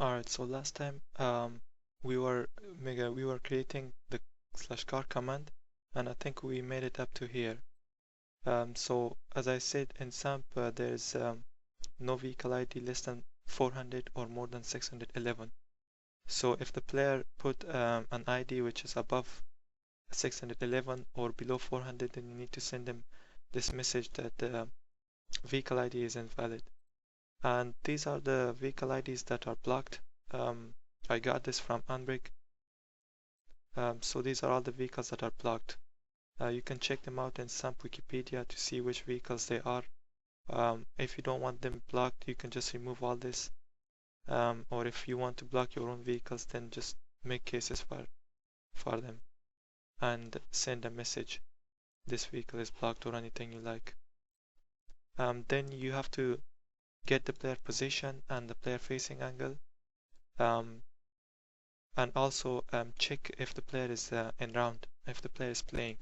Alright, so last time we were creating the /car command, and I think we made it up to here. So as I said in samp, there is no vehicle ID less than 400 or more than 611. So if the player put an ID which is above 611 or below 400, then you need to send them this message that the vehicle ID is invalid. And these are the vehicle IDs that are blocked. I got this from Unbrick. So these are all the vehicles that are blocked. You can check them out in samp Wikipedia to see which vehicles they are. If you don't want them blocked, you can just remove all this. Or if you want to block your own vehicles, then just make cases for them and send a message. This vehicle is blocked or anything you like. Then you have to get the player position and the player facing angle. And also check if the player is in round, if the player is playing.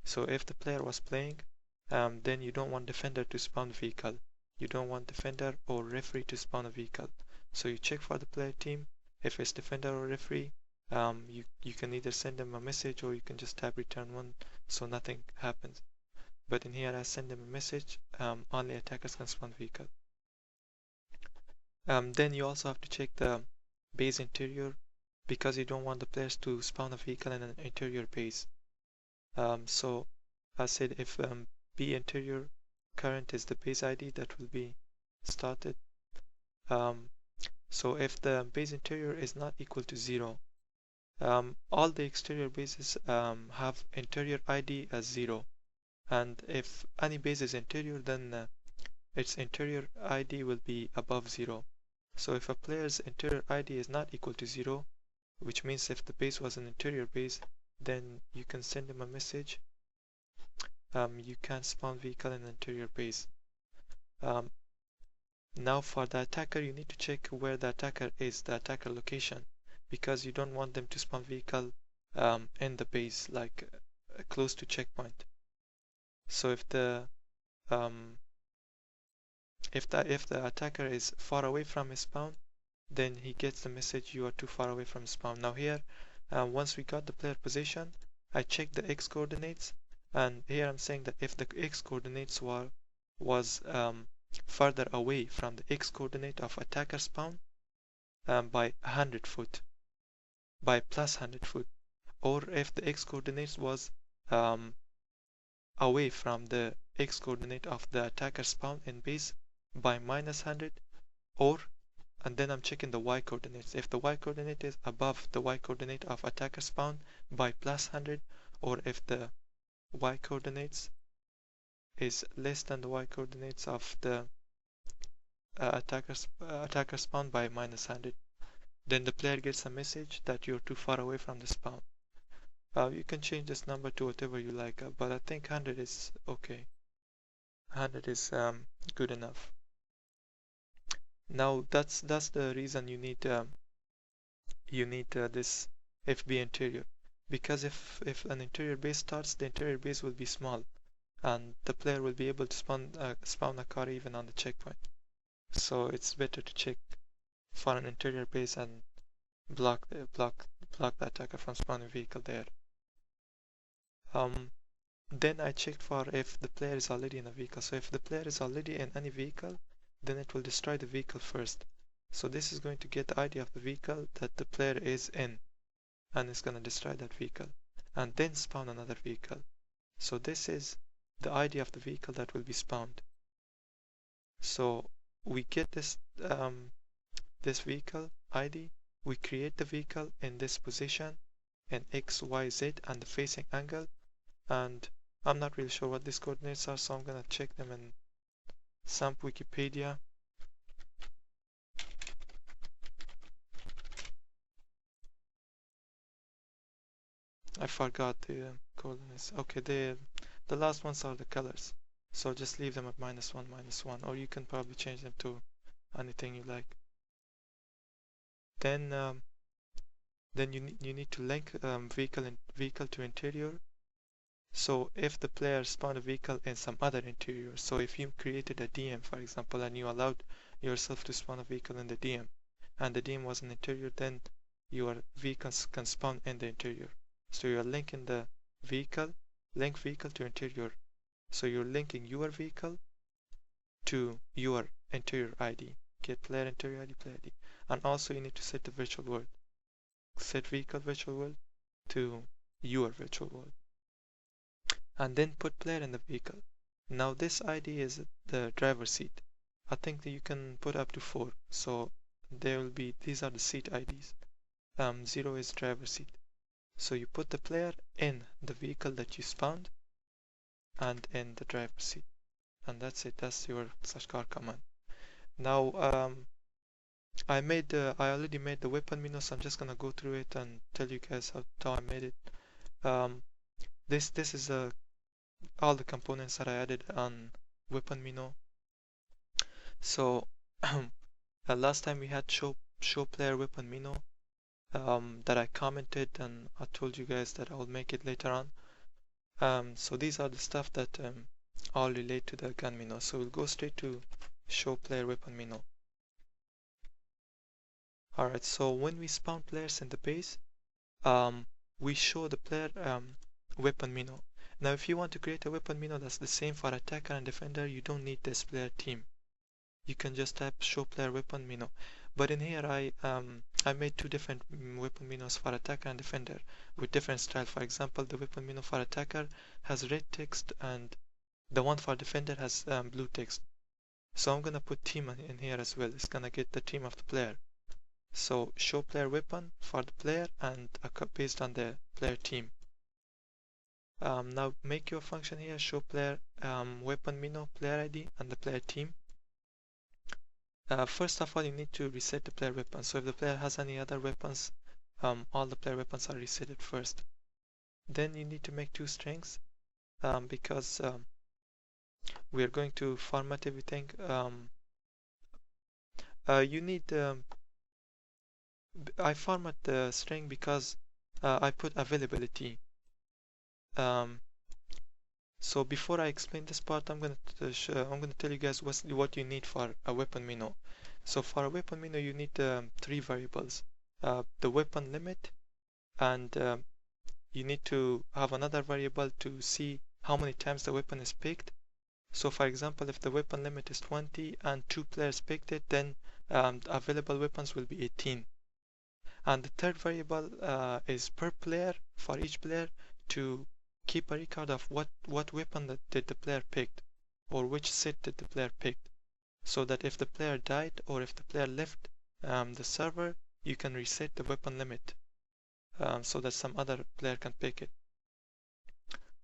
So if the player was playing, then you don't want defender to spawn vehicle. You don't want defender or referee to spawn a vehicle. So you check for the player team. If it's defender or referee, you can either send them a message or you can just tab return 1 so nothing happens. But in here I send them a message, only attackers can spawn vehicle. Then you also have to check the base interior, because you don't want the players to spawn a vehicle in an interior base. So I said if B interior current is the base ID, that will be started. So if the base interior is not equal to 0, all the exterior bases have interior ID as 0. And if any base is interior, then its interior ID will be above 0. So if a player's interior ID is not equal to 0, which means if the base was an interior base, then you can send them a message. You can spawn vehicle in an interior base. Now for the attacker, you need to check where the attacker is, the attacker location, because you don't want them to spawn vehicle in the base, like close to checkpoint. So if the attacker is far away from his spawn, then he gets the message you are too far away from spawn. Now here, once we got the player position, I checked the x coordinates, and here I'm saying that if the x coordinates was further away from the x coordinate of attacker spawn by 100 foot, by plus 100 foot, or if the x coordinates was away from the x coordinate of the attacker spawn in base by minus 100, or, and then I'm checking the y coordinates. If the y coordinate is above the y coordinate of attacker spawn by plus 100, or if the y coordinates is less than the y coordinates of the attacker spawn by minus 100, then the player gets a message that you're too far away from the spawn. You can change this number to whatever you like, but I think 100 is okay. 100 is good enough. Now that's the reason you need this FB interior, because if an interior base starts, the interior base will be small, and the player will be able to spawn a car even on the checkpoint. So it's better to check for an interior base and block the attacker from spawning vehicle there. Then I checked for if the player is already in a vehicle. So if the player is already in any vehicle, then it will destroy the vehicle first. So this is going to get the ID of the vehicle that the player is in, and it's going to destroy that vehicle, and then spawn another vehicle. So this is the ID of the vehicle that will be spawned. So we get this this vehicle ID, we create the vehicle in this position in X, Y, Z and the facing angle, and I'm not really sure what these coordinates are, so I'm gonna check them in samp Wikipedia. I forgot the coordinates. Okay, the last ones are the colors, so just leave them at -1, -1, or you can probably change them to anything you like. Then you need to link vehicle to interior. So if the player spawned a vehicle in some other interior, so if you created a DM, for example, and you allowed yourself to spawn a vehicle in the DM, and the dim was an interior, then your vehicles can spawn in the interior. So you're linking the link vehicle to interior. So you're linking your vehicle to your interior ID. Get player interior ID, player ID. And also you need to set the virtual world. Set vehicle virtual world to your virtual world. And then put player in the vehicle. Now this ID is the driver seat. I think that you can put up to 4. So there will be, these are the seat IDs. 0 is driver seat. So you put the player in the vehicle that you spawned and in the driver seat. And that's it. That's your /car command. Now I already made the weapon menu, so I'm just gonna go through it and tell you guys how I made it. This is all the components that I added on weapon menu. So last time we had show player weapon menu that I commented, and I told you guys that I will make it later on. So these are the stuff that all relate to the gun menu. So we'll go straight to show player weapon menu. Alright, so when we spawn players in the base, we show the player weapon menu. Now if you want to create a weapon menu that's the same for attacker and defender, you don't need this player team. You can just type show player weapon menu. But in here I made 2 different weapon menus for attacker and defender with different style. For example, the weapon menu for attacker has red text and the one for defender has blue text. So I'm gonna put team in here as well. It's gonna get the team of the player. So show player weapon for the player and based on the player team. Now make your function here show player weapon menu, player ID and the player team. First of all, you need to reset the player weapon. So if the player has any other weapons, all the player weapons are resetted first. Then you need to make 2 strings because we are going to format everything. You need I format the string because I put availability. So before I explain this part, I'm gonna tell you guys what you need for a weapon menu. So for a weapon menu, you need 3 variables: the weapon limit, and you need to have another variable to see how many times the weapon is picked. So for example, if the weapon limit is 20 and 2 players picked it, then available weapons will be 18. And the third variable is per player, for each player, to keep a record of what weapon did the player picked, or which set did the player picked, so that if the player died or if the player left the server, you can reset the weapon limit so that some other player can pick it.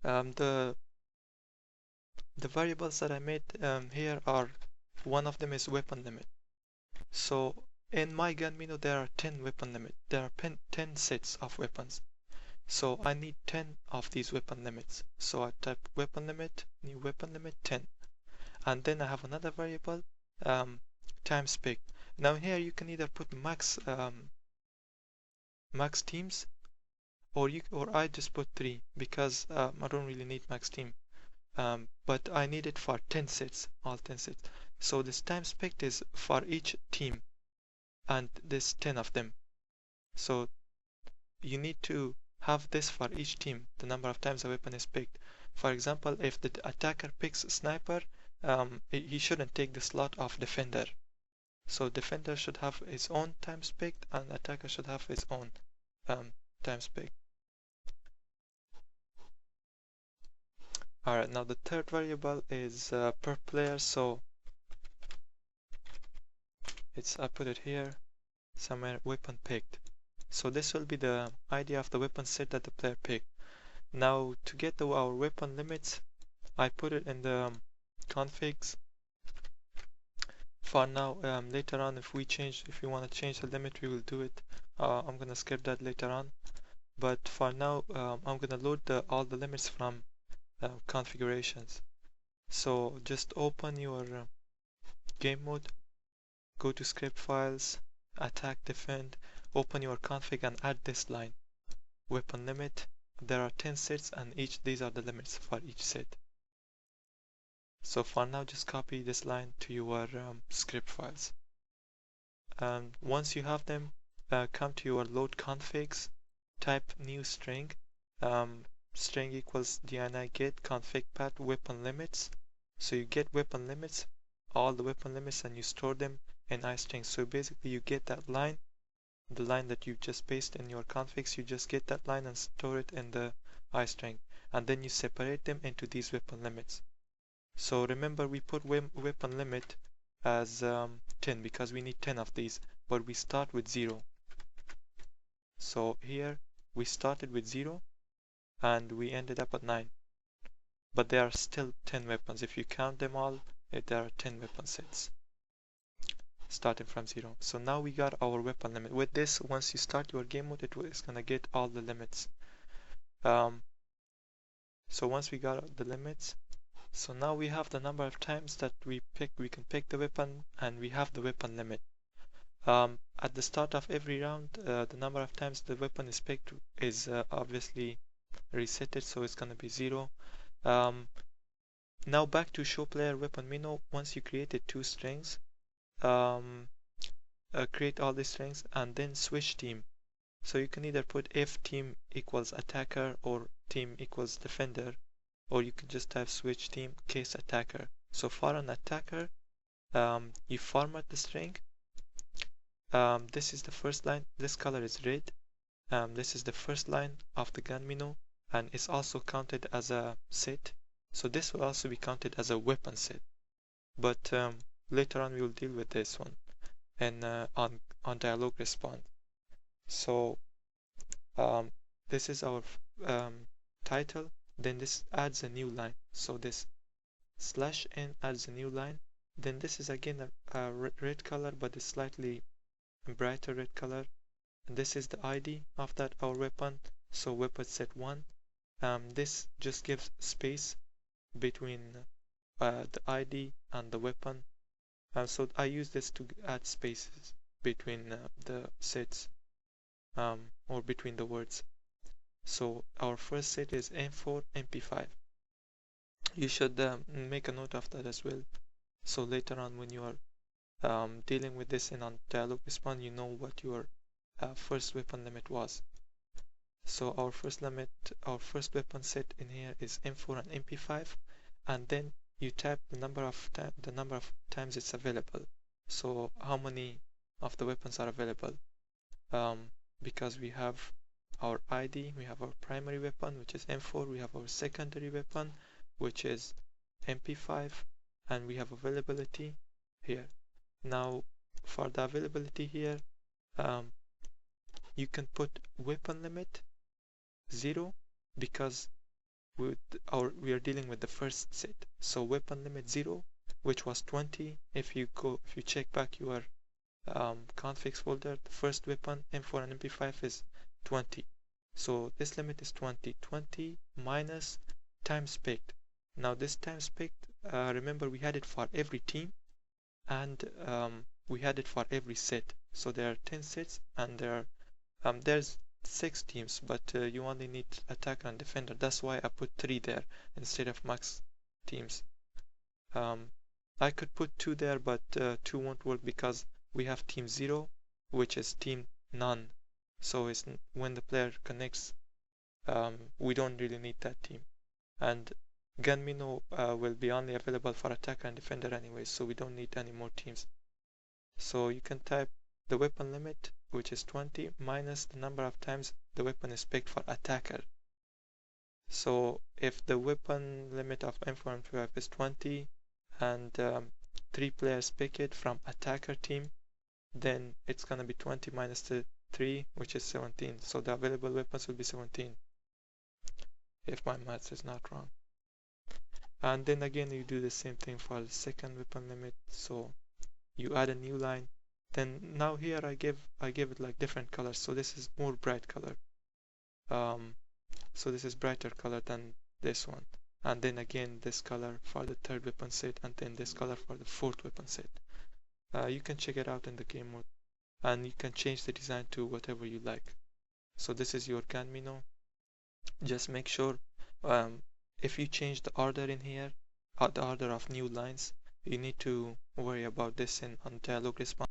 The variables that I made here are, one of them is weapon limit. So in my gun menu there are 10 weapon limit. There are 10 sets of weapons. So I need 10 of these weapon limits. So I type weapon limit, new weapon limit 10. And then I have another variable, times picked. Now here you can either put max teams, or I just put 3 because I don't really need max team. But I need it for 10 sets, all 10 sets. So this times picked is for each team, and there's 10 of them. So you need to have this for each team, the number of times a weapon is picked. For example, if the attacker picks sniper, he shouldn't take the slot of defender. So defender should have his own times picked, and attacker should have his own times picked. Alright, now the third variable is per player. So I put it here somewhere, weapon picked. So this will be the ID of the weapon set that the player picked. Now to get our weapon limits, I put it in the configs. For now, later on, if we want to change the limit, we will do it. I'm gonna skip that later on. But for now, I'm gonna load all the limits from configurations. So just open your game mode, go to script files, attack, defend, open your config and add this line, weapon limit. There are 10 sets and these are the limits for each set. So for now, just copy this line to your script files. Once you have them, come to your load configs, type new string, string equals dni get config path weapon limits. So you get weapon limits, all the weapon limits, and you store them in iString. So basically you get that line, the line that you just pasted in your configs, you just get that line and store it in the iString, and then you separate them into these weapon limits. So remember, we put weapon limit as 10 because we need 10 of these, but we start with 0. So here we started with 0 and we ended up at 9, but there are still 10 weapons. If you count them all, there are 10 weapon sets starting from 0. So now we got our weapon limit. With this, once you start your game mode, it's gonna get all the limits. So once we got the limits, so now we have the number of times that we can pick the weapon, and we have the weapon limit. At the start of every round, the number of times the weapon is picked is obviously resetted, so it's gonna be 0. Now back to show player weapon menu. Once you created 2 strings, create all these strings and then switch team. So you can either put if team equals attacker or team equals defender, or you can just type switch team case attacker. So for an attacker, you format the string. This is the first line, this color is red. This is the first line of the gun menu, and it's also counted as a set. So this will also be counted as a weapon set. But later on we will deal with this one and on dialog response. So this is our title. Then this adds a new line. So this /n adds a new line. Then this is again a red color, but a slightly brighter red color. And this is the ID of that our weapon. So weapon set 1. This just gives space between the ID and the weapon. So I use this to add spaces between the sets, or between the words. So our first set is M4 MP5. You should make a note of that as well, so later on when you are dealing with this in on dialog response, you know what your first weapon limit was. So our first weapon set in here is M4 and MP5, and then you type the number of times it's available. So how many of the weapons are available? Because we have our ID, we have our primary weapon, which is M4, we have our secondary weapon, which is MP5, and we have availability here. Now for the availability here, you can put weapon limit 0 because we are dealing with the first set. So weapon limit 0, which was 20. If you check back your configs folder, the first weapon M4 and MP5 is 20. So this limit is 20. 20 minus times picked. Now this times picked, remember we had it for every team, and we had it for every set. So there are 10 sets, and there's 6 teams, but you only need attacker and defender. That's why I put 3 there instead of max teams. I could put 2 there, but 2 won't work because we have team 0, which is team none. So it's when the player connects, we don't really need that team. And gun menu will be only available for attacker and defender anyway, so we don't need any more teams. So you can type the weapon limit, which is 20, minus the number of times the weapon is picked for attacker. So if the weapon limit of M4 and MP5 is 20 and 3 players pick it from attacker team, then it's gonna be 20 minus the 3, which is 17. So the available weapons will be 17, if my maths is not wrong. And then again you do the same thing for the second weapon limit. So you add a new line. Then now here I give it like different colors. So this is more bright color. So this is brighter color than this one. And then again this color for the third weapon set, and then this color for the fourth weapon set. You can check it out in the game mode, and you can change the design to whatever you like. So this is your gun menu. Just make sure if you change the order in here, or the order of new lines, you need to worry about this on dialog response.